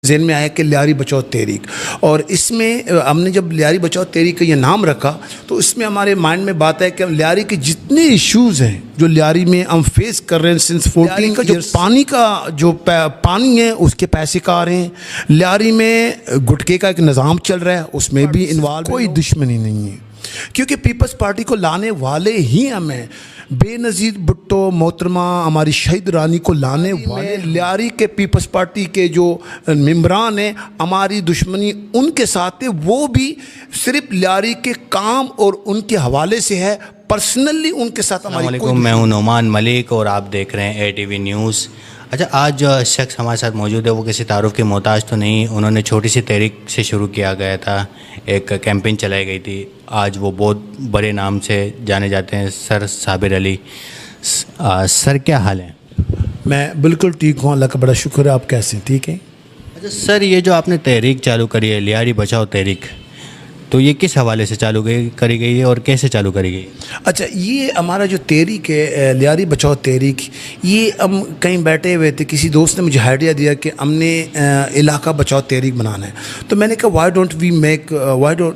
ذہن میں آیا کہ لیاری بچاؤ تحریک، اور اس میں ہم نے جب لیاری بچاؤ تحریک کا یہ نام رکھا تو اس میں ہمارے مائنڈ میں بات ہے کہ لیاری کے جتنے ایشوز ہیں جو لیاری میں ہم فیس کر رہے ہیں سنس 14 کا جو پانی کا جو پانی ہے اس کے پیسے کا آ رہے ہیں، لیاری میں گٹکے کا ایک نظام چل رہا ہے اس میں بھی انوالو، کوئی دشمنی نہیں ہے کیونکہ پیپلز پارٹی کو لانے والے ہی ہم ہیں۔ بے نظیر بھٹو محترمہ ہماری شہید رانی کو لانے والے لیاری کے پیپلز پارٹی کے جو ممبران ہیں، ہماری دشمنی ان کے ساتھ ہے، وہ بھی صرف لیاری کے کام اور ان کے حوالے سے ہے، پرسنلی ان کے ساتھ ہماری کوئی السلام علیکم، میں ہوں نعمان ملک اور آپ دیکھ رہے ہیں ATV نیوز۔ اچھا، آج جو شخص ہمارے ساتھ موجود ہے وہ کسی تعارف کے محتاج تو نہیں، انہوں نے چھوٹی سی تحریک سے شروع کیا گیا تھا، ایک کیمپین چلائی گئی تھی، آج وہ بہت بڑے نام سے جانے جاتے ہیں، سر صابر علی۔ سر کیا حال ہے؟ میں بالکل ٹھیک ہوں، اللہ کا بڑا شکر ہے، آپ کیسے ہیں؟ ٹھیک ہے۔ اچھا سر، یہ جو آپ نے تحریک چالو کری ہے لیاری بچاؤ تحریک، تو یہ کس حوالے سے چالو کری گئی ہے اور کیسے چالو کری گئی؟ اچھا، یہ ہمارا جو تحریک ہے لیاری بچاؤ تحریک، یہ ہم کہیں بیٹھے ہوئے تھے، کسی دوست نے مجھے آئیڈیا دیا کہ ہم نے علاقہ بچاؤ تحریک بنانا ہے، تو میں نے کہا why don't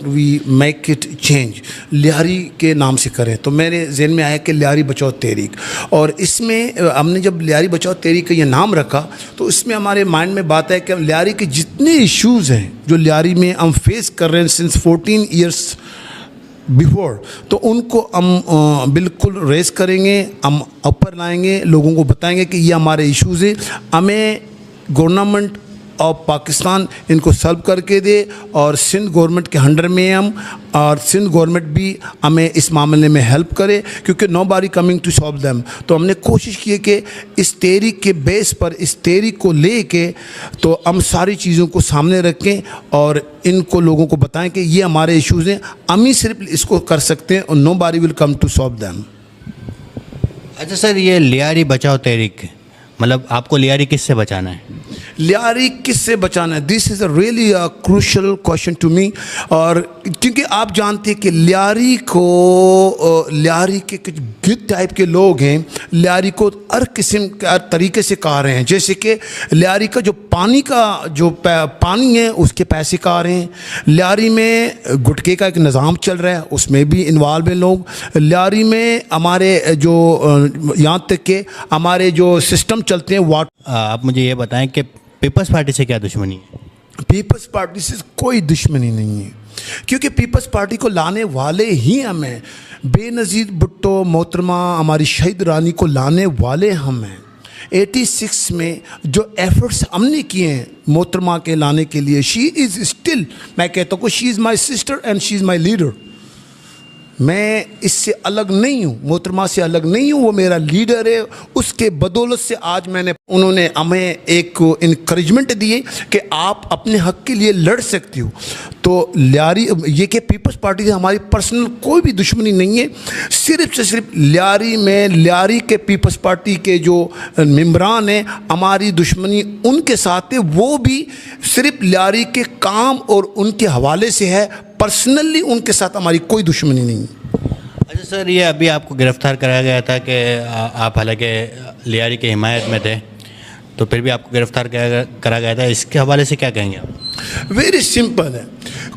we make it change, Lyari کے نام سے کریں، تو میرے ذہن میں آیا کہ لیاری بچاؤ تحریک، اور اس میں ہم نے جب لیاری بچاؤ تحریک کا یہ نام رکھا تو اس میں ہمارے مائنڈ میں بات ہے کہ لیاری کے جتنے ایشوز ہیں جو لیاری میں ہم فیس کر رہے ہیں سنس 14 ایئرس بیفور، تو ان کو ہم بالکل ریز کریں گے، ہم اوپر لائیں گے، لوگوں کو بتائیں گے کہ یہ ہمارے ایشوز ہیں، ہمیں گورنمنٹ آف پاکستان ان کو سالو کر کے دے، اور سندھ گورنمنٹ کے انڈر میں ہم، اور سندھ گورنمنٹ بھی ہمیں اس معاملے میں ہیلپ کرے کیونکہ نو باری کمنگ ٹو سالو دیم۔ تو ہم نے کوشش کی ہے کہ اس تحریک کے بیس پر، اس تحریک کو لے کے تو ہم ساری چیزوں کو سامنے رکھیں اور ان کو لوگوں کو بتائیں کہ یہ ہمارے ایشوز ہیں، ہم ہی صرف اس کو کر سکتے ہیں اور نو باری ول کم ٹو سالو دیم۔ اچھا سر، یہ لیاری بچاؤ تحریک مطلب آپ کو لیاری کس سے بچانا ہے؟ لیاری کس سے بچانا ہے؟ This is a really crucial question to me, اور کیونکہ آپ جانتے ہیں کہ لیاری کے کچھ گد ٹائپ کے لوگ ہیں، لیاری کو ہر قسم کے ہر طریقے سے کہا رہے ہیں، جیسے کہ لیاری کا جو پانی ہے اس کے پیسے کہا رہے ہیں، لیاری میں گٹکے کا ایک نظام چل رہا ہے اس میں بھی انوالو ہیں لوگ، لیاری میں ہمارے جو یہاں تک کہ ہمارے جو سسٹم چلتے ہیں آپ مجھے یہ بتائیں کہ پیپلز پارٹی سے کیا دشمنی ہے؟ پیپلز پارٹی سے کوئی دشمنی نہیں ہے کیونکہ پیپلز پارٹی کو لانے والے ہی ہم ہیں، بے نظیر بھٹو محترمہ ہماری شہید رانی کو لانے والے ہم ہیں۔ 86 میں جو ایفرٹس ہم نے کیے ہیں محترمہ کے لانے کے لیے، شی از اسٹل، میں کہتا ہوں کہ she is my sister and she is my leader, میں اس سے الگ نہیں ہوں، محترمہ سے الگ نہیں ہوں، وہ میرا لیڈر ہے، اس کے بدولت سے آج انہوں نے ہمیں ایک انکریجمنٹ دی کہ آپ اپنے حق کے لیے لڑ سکتی ہو۔ تو لیاری یہ کہ پیپلز پارٹی سے ہماری پرسنل کوئی بھی دشمنی نہیں ہے، صرف سے صرف لیاری کے پیپلز پارٹی کے جو ممبران ہیں، ہماری دشمنی ان کے ساتھ ہے، وہ بھی صرف لیاری کے کام اور ان کے حوالے سے ہے، پرسنلی ان کے ساتھ ہماری کوئی دشمنی نہیں۔ اچھا سر، یہ ابھی آپ کو گرفتار کرایا گیا تھا کہ آپ حالانکہ لیاری کی حمایت میں تھے، تو پھر بھی آپ کو گرفتار کرا گیا تھا، اس کے حوالے سے کیا کہیں گے آپ؟ ویری سمپل ہے،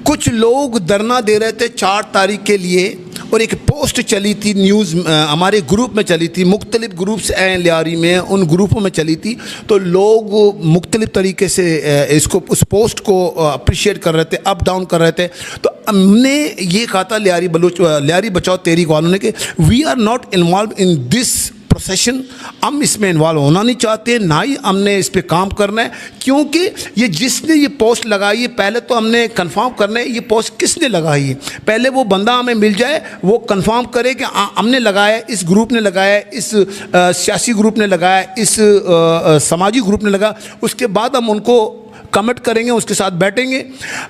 کچھ لوگ دھرنا دے رہے تھے 4 تاریخ کے لیے، اور ایک پوسٹ چلی تھی نیوز ہمارے گروپ میں چلی تھی، مختلف گروپس ہیں لیاری میں، ان گروپوں میں چلی تھی، تو لوگ مختلف طریقے سے اس پوسٹ کو اپریشیٹ کر رہے تھے، اپ ڈاؤن کر رہے تھے، تو ہم نے یہ کہا تھا لیاری بچاؤ تحریک والوں نے کہ we are not involve in this procession, ہم اس میں انوالو ہونا نہیں چاہتے، نہ ہی ہم نے اس پہ کام کرنا ہے، کیونکہ یہ جس نے یہ پوسٹ لگائی ہے پہلے تو ہم نے کنفرم کرنا ہے یہ پوسٹ کس نے لگائی ہے، پہلے وہ بندہ ہمیں مل جائے، وہ کنفرم کرے کہ ہم نے لگایا، اس گروپ نے لگایا، اس سیاسی گروپ نے لگایا، اس سماجی گروپ نے لگایا، اس کے بعد ہم ان کو کمٹ کریں گے، اس کے ساتھ بیٹھیں گے۔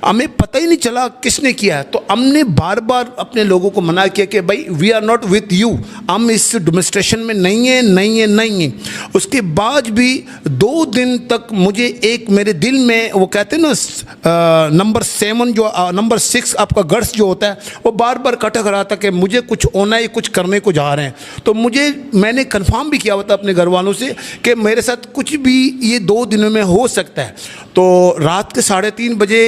ہمیں پتہ ہی نہیں چلا کس نے کیا ہے، تو ہم نے بار بار اپنے لوگوں کو منع کیا کہ بھائی we are not with you, ہم اس ڈیمونسٹریشن میں نہیں ہیں۔ اس کے بعد بھی 2 دن تک مجھے ایک میرے دل میں وہ کہتے ہیں نا نمبر 7 جو نمبر 6 آپ کا گٹس جو ہوتا ہے، وہ بار بار کٹک رہا تھا کہ مجھے کچھ ہونا ہے، کچھ کرنے کو جا رہے ہیں، تو میں نے کنفرم بھی کیا ہوا تھا اپنے گھر والوں سے کہ میرے ساتھ کچھ بھی یہ 2 دنوں میں ہو سکتا ہے، تو رات کے 3:30 بجے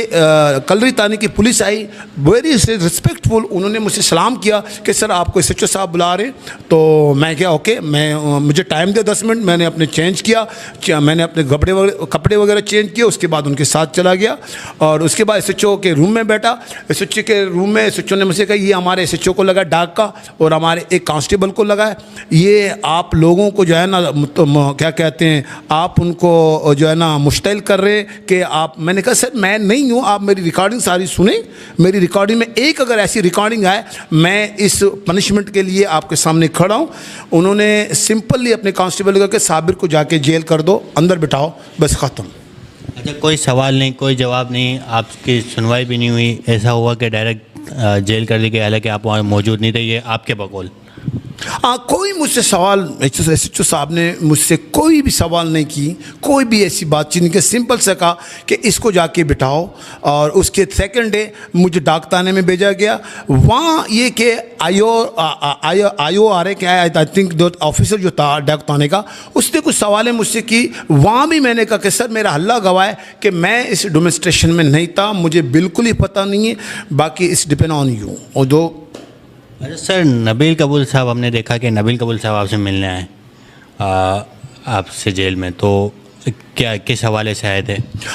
کلری تانی کی پولیس آئی, ویری رسپیکٹفل, انہوں نے مجھ سے سلام کیا کہ سر آپ کو ایس ایچ او صاحب بلا رہے ہیں. تو میں کیا اوکے, مجھے ٹائم دیا 10 منٹ, میں نے اپنے چینج کیا, میں نے اپنے کپڑے وغیرہ چینج کیے, اس کے بعد ان کے ساتھ چلا گیا اور اس کے بعد ایس ایچ او کے روم میں بیٹھا. ایس ایچ او کے روم میں ایس ایچ او نے مجھ سے کہا یہ ہمارے ایس ایچ او کو لگا ڈاک کا اور ہمارے ایک کانسٹیبل کو لگا ہے, یہ آپ لوگوں کو جو ہے نا کیا کہتے ہیں, آپ ان کو جو ہے نا مشتعل کر رہے ہیں کہ آپ. میں نے کہا سر میں نہیں ہوں, آپ میری ریکارڈنگ ساری سنیں, میری ریکارڈنگ میں ایک اگر ایسی ریکارڈنگ آئے میں اس پنشمنٹ کے لیے آپ کے سامنے کھڑا ہوں. انہوں نے سمپلی اپنے کانسٹیبل کو کہ صابر کو جا کے جیل کر دو, اندر بٹھاؤ, بس ختم. اچھا, کوئی سوال نہیں, کوئی جواب نہیں, آپ کی سنوائی بھی نہیں ہوئی, ایسا ہوا کہ ڈائریکٹ جیل کر دی گئی حالانکہ آپ وہاں موجود نہیں تھے, یہ آپ کے بقول؟ ہاں, کوئی مجھ سے سوال, ایس ایچ او صاحب نے مجھ سے کوئی بھی سوال نہیں کی, کوئی بھی ایسی بات چیت نہیں کہ سمپل سے کہا کہ اس کو جا کے بٹھاؤ. اور اس کے سیکنڈ ڈے مجھے ڈاک تانے میں بھیجا گیا. وہاں یہ کہ آئی او آ رہے کہ آئی تھنک آفیسر جو تھا ڈاک تانے کا, اس نے کچھ سوالیں مجھ سے کی. وہاں بھی میں نے کہا کہ سر میرا حلہ گواہ ہے کہ میں اس ڈومیسٹریشن میں نہیں تھا, مجھے بالکل ہی پتہ نہیں ہے, باقی اٹس ڈپینڈ آن یو. اور دو اچھا سر, نبیل قبول صاحب, ہم نے دیکھا کہ نبیل قبول صاحب آپ سے ملنے آئے آپ سے جیل میں, تو کیا کس حوالے سے آئے تھے؟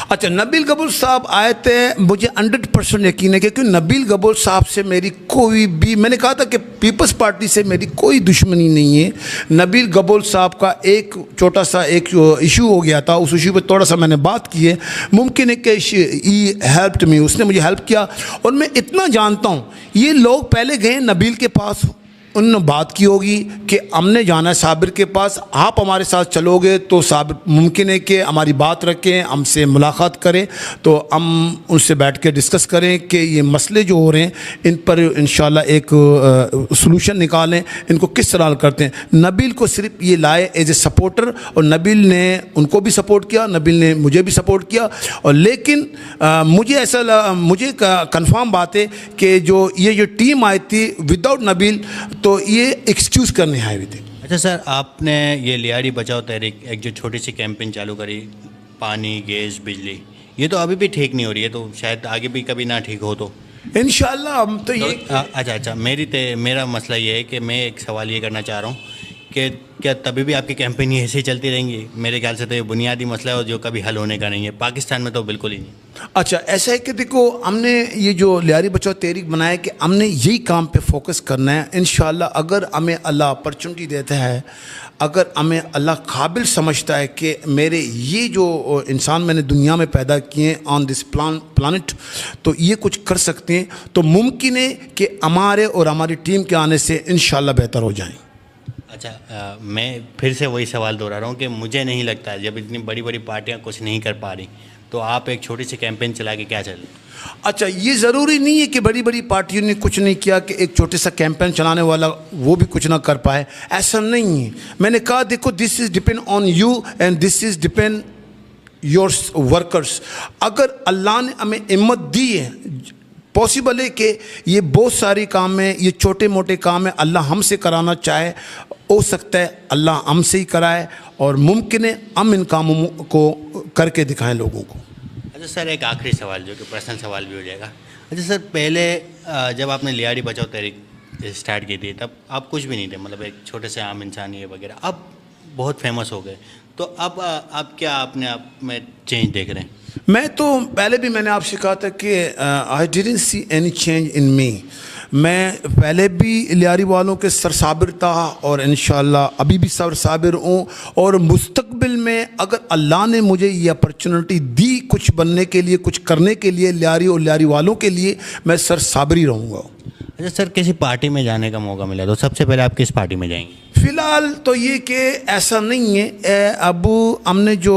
اچھا, نبیل قبول صاحب آئے تھے, مجھے 100% یقین ہے کہ نبیل قبول صاحب سے میری کوئی بھی, میں نے کہا تھا کہ پیپلز پارٹی سے میری کوئی دشمنی نہیں ہے. نبیل قبول صاحب کا ایک چھوٹا سا ایک ایشو ہو گیا تھا, اس ایشو پہ تھوڑا سا میں نے بات کی ہے, ممکن ہے کہ ہی ہیلپڈ می, اس نے مجھے ہیلپ کیا. اور میں اتنا جانتا ہوں, یہ لوگ پہلے گئے نبیل کے پاس, انہوں نے بات کی ہوگی کہ ہم نے جانا ہے صابر کے پاس, آپ ہمارے ساتھ چلو گے تو صابر ممکن ہے کہ ہماری بات رکھیں, ہم سے ملاقات کریں, تو ہم ان سے بیٹھ کے ڈسکس کریں کہ یہ مسئلے جو ہو رہے ہیں ان پر انشاءاللہ ایک سلوشن نکالیں, ان کو کس طرح کرتے ہیں. نبیل کو صرف یہ لائے ایز اے سپورٹر, اور نبیل نے ان کو بھی سپورٹ کیا, نبیل نے مجھے بھی سپورٹ کیا. اور لیکن مجھے ایسا مجھے کنفرم بات ہے کہ جو یہ ٹیم آئی تھی وداؤٹ نبیل تو یہ ایکسکیوز کرنے آئے ہوئے تھے. اچھا سر, آپ نے یہ لیاری بچاؤ تحریک ایک جو چھوٹی سی کیمپین چالو کری, پانی, گیس, بجلی, یہ تو ابھی بھی ٹھیک نہیں ہو رہی ہے, تو شاید آگے بھی کبھی نہ ٹھیک ہو تو انشاءاللہ ہم تو یہ اچھا میرا مسئلہ یہ ہے کہ میں ایک سوال یہ کرنا چاہ رہا ہوں کہ کیا تبھی بھی آپ کی کیمپین ایسے ہی چلتی رہیں گی؟ میرے خیال سے تو یہ بنیادی مسئلہ ہے جو کبھی حل ہونے کا نہیں ہے, پاکستان میں تو بالکل ہی نہیں. اچھا, ایسا ہے کہ دیکھو ہم نے یہ جو لیاری بچاؤ تحریک بنایا کہ ہم نے یہی کام پہ فوکس کرنا ہے. انشاءاللہ اگر ہمیں اللہ اپرچونٹی دیتا ہے, اگر ہمیں اللہ قابل سمجھتا ہے کہ میرے یہ جو انسان میں نے دنیا میں پیدا کیے ہیں آن دس پلانٹ, تو یہ کچھ کر سکتے ہیں, تو ممکن ہے کہ ہمارے اور ہماری ٹیم کے آنے سے انشاءاللہ بہتر ہو جائیں. اچھا, میں پھر سے وہی سوال دہرا رہا ہوں کہ مجھے نہیں لگتا جب اتنی بڑی بڑی پارٹیاں کچھ نہیں کر پا رہی تو آپ ایک چھوٹی سی کیمپین چلا کے کیا چل. اچھا, یہ ضروری نہیں ہے کہ بڑی بڑی پارٹیوں نے کچھ نہیں کیا کہ ایک چھوٹے سا کیمپین چلانے والا وہ بھی کچھ نہ کر پائے, ایسا نہیں ہے. میں نے کہا دیکھو this is depend on you and this is depend your workers. اگر اللہ نے ہمیں ہمت دی ہے, پاسبل ہے کہ یہ بہت ساری کام ہیں, یہ چھوٹے موٹے کام ہیں, اللہ ہم سے کرانا چاہے, ہو سکتا ہے اللہ ہم سے ہی کرائے, اور ممکن ہے ہم ان کاموں کو کر کے دکھائیں لوگوں کو. اچھا سر, ایک آخری سوال جو کہ پرسنل سوال بھی ہو جائے گا. اچھا سر, پہلے جب آپ نے لیاری بچاؤ تحریک اسٹارٹ کی تھی تب آپ کچھ بھی نہیں تھے, مطلب ایک چھوٹے سے عام انسان یہ وغیرہ, اب بہت فیمس ہو گئے, تو اب آپ کیا اپنے آپ میں چینج دیکھ رہے ہیں؟ میں تو پہلے بھی میں نے آپ سے کہا تھا کہ I didn't see any change in me. میں پہلے بھی لیاری والوں کے سرصابر تھا اور انشاءاللہ ابھی بھی سرصابر ہوں, اور مستقبل میں اگر اللہ نے مجھے یہ اپرچونٹی دی کچھ بننے کے لیے, کچھ کرنے کے لیے لیاری اور لیاری والوں کے لیے, میں سرصابر ہی رہوں گا. اچھا سر, کسی پارٹی میں جانے کا موقع ملا تو سب سے پہلے آپ کس پارٹی میں جائیں گے؟ فی الحال تو یہ کہ ایسا نہیں ہے, اب ہم نے جو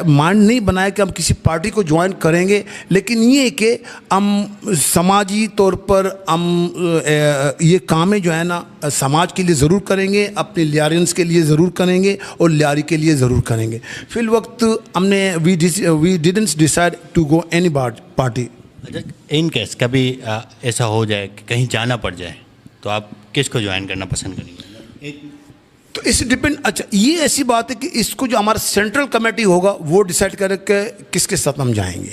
مائنڈ نہیں بنایا کہ ہم کسی پارٹی کو جوائن کریں گے, لیکن یہ کہ ہم سماجی طور پر ہم یہ کامیں جو ہے نا سماج کے لیے ضرور کریں گے, اپنے لیارینس کے لیے ضرور کریں گے, اور لیاری کے لیے ضرور کریں گے. فی الوقت ہم نے we didn't decide to go any party. اچھا, ان کیس کبھی ایسا ہو جائے کہ کہیں جانا پڑ جائے تو آپ کس کو جوائن کرنا پسند کریں گے؟ تو اس ڈپینڈ. اچھا یہ ایسی بات ہے کہ اس کو جو ہمارا سینٹرل کمیٹی ہوگا وہ ڈیسائیڈ کرے کہ کس کے ساتھ ہم جائیں گے.